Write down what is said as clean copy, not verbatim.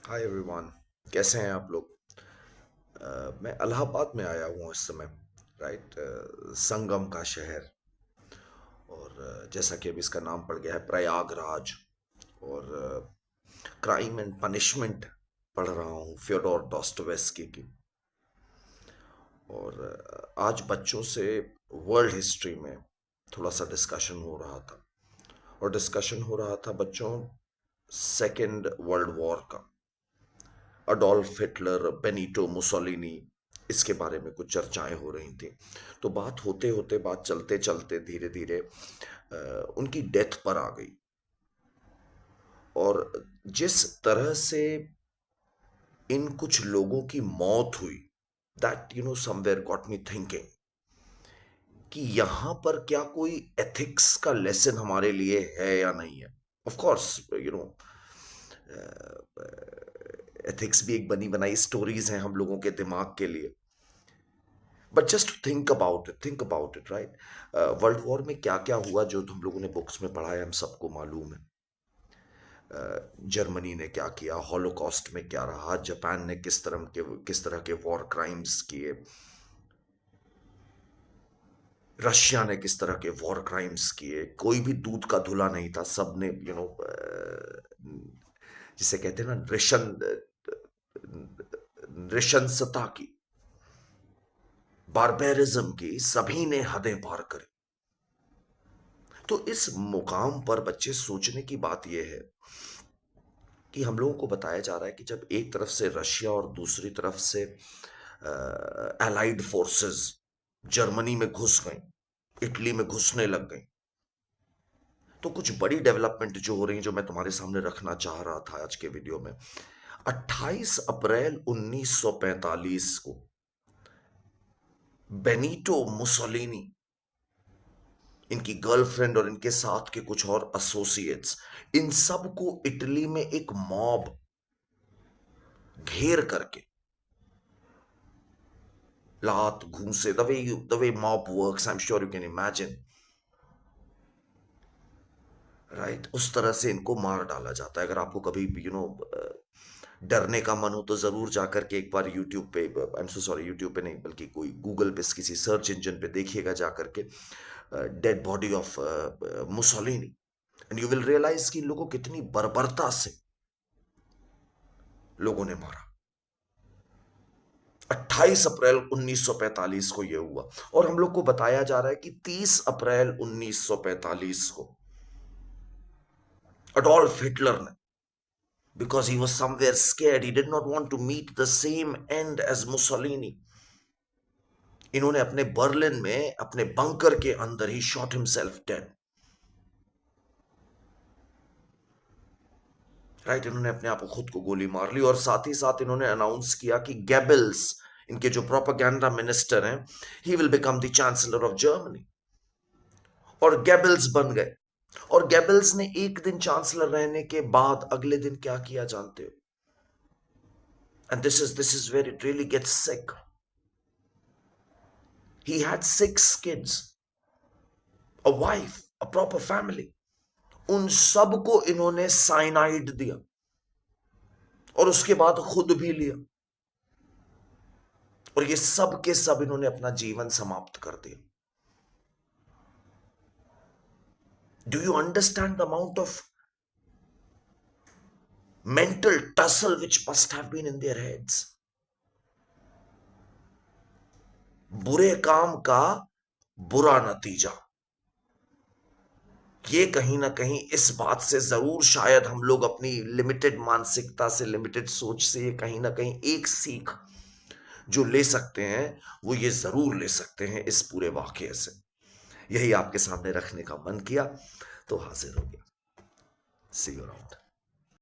Hi everyone. कैसे हैं आप लोग? मैं इलाहाबाद में आया हूँ इस समय। राइट। संगम का शहर। और जैसा कि अभी इसका नाम पड़ गया है प्रयागराज। और क्राइम एंड पनिशमेंट पढ़ रहा हूँ फ्योडोर डॉस्टोवेस्की की। और आज बच्चों से वर्ल्ड हिस्ट्री में थोड़ा सा डिस्कशन हो रहा था। और डिस्कशन हो रहा था बच्चों, सेकेंड वर्ल्ड वॉर का। अडोल्फ हिटलर, बेनिटो मुसोलिनी, इसके बारे में कुछ चर्चाएं हो रही थी। तो बात होते होते, बात चलते चलते धीरे धीरे उनकी डेथ पर आ गई। और जिस तरह से इन कुछ लोगों की मौत हुई, that somewhere got me thinking कि यहां पर क्या कोई एथिक्स का लेसन हमारे लिए है या नहीं है। ऑफ कोर्स एथिक्स भी एक बनी बनाई स्टोरीज हैं हम लोगों के दिमाग के लिए। But just think about it, right. World war में क्या क्या हुआ जो हम लोगों ने बुक्स में पढ़ा है, हम सबको मालूम है। जर्मनी ने क्या किया, हॉलोकॉस्ट में क्या रहा, जापान ने किस तरह के वॉर क्राइम्स किए, रशिया ने किस तरह के वॉर क्राइम्स किए। कोई भी दूध का धुला नहीं था, सबने जिसे कहते हैं ना, नृशंसता की, बारबेरिज्म की, सभी ने हदें पार करी। तो इस मुकाम पर बच्चे सोचने की बात यह है कि हम लोगों को बताया जा रहा है कि जब एक तरफ से रशिया और दूसरी तरफ से एलाइड फोर्सेस जर्मनी में घुस गई, इटली में घुसने लग गई, तो कुछ बड़ी डेवलपमेंट जो हो रही, जो मैं तुम्हारे सामने रखना चाह रहा था आज के वीडियो में। 28 अप्रैल 1945 को बेनिटो मुसोलिनी, इनकी गर्लफ्रेंड और इनके साथ के कुछ और एसोसिएट्स, इन सब को इटली में एक मॉब घेर करके, लात घूंसे, the way mob works, I am sure you can imagine, right, उस तरह से इनको मार डाला जाता है। अगर आपको कभी डरने का मन हो तो जरूर जाकर के एक बार यूट्यूब पे, I am so sorry, YouTube पे नहीं बल्कि कोई गूगल पे किसी सर्च इंजन पे देखिएगा जाकर के, dead body of Mussolini, and you will realise कि इन लोगों को कितनी बर्बरता से लोगों ने मारा। 28 अप्रैल 1945 को यह हुआ। और हम लोग को बताया जा रहा है कि 30 अप्रैल 1945 को अडोल्फ हिटलर ने, because he was somewhere scared, he did not want to meet the same end as Mussolini, इन्होंने अपने बर्लिन में अपने बंकर के अंदर ही शॉट हिमसेल्फ डेड। राइट, इन्होंने अपने आप को, खुद को गोली मार ली। और साथ ही साथ इन्होंने अनाउंस किया कि गेबल्स, इनके जो प्रोपेगेंडा मिनिस्टर हैं, he will become the chancellor of Germany. और गेबल्स बन गए। और गेबल्स ने एक दिन चांसलर रहने के बाद अगले दिन क्या किया जानते हो? And this is where it really gets sick. He had 6 kids, a wife, a proper family. उन सबको इन्होंने साइनाइड दिया और उसके बाद खुद भी लिया। और ये सब के सब इन्होंने अपना जीवन समाप्त कर दिया। Do you understand the amount of mental tussle which must have been in their heads? बुरे काम का बुरा नतीजा, ये कहीं ना कहीं इस बात से जरूर शायद हम लोग अपनी लिमिटेड मानसिकता से, लिमिटेड सोच से, ये कहीं ना कहीं एक सीख जो ले सकते हैं, वो ये जरूर ले सकते हैं इस पूरे वाकये से। यही आपके सामने रखने का मन किया तो हाजिर हो गया। सी यू अराउंड।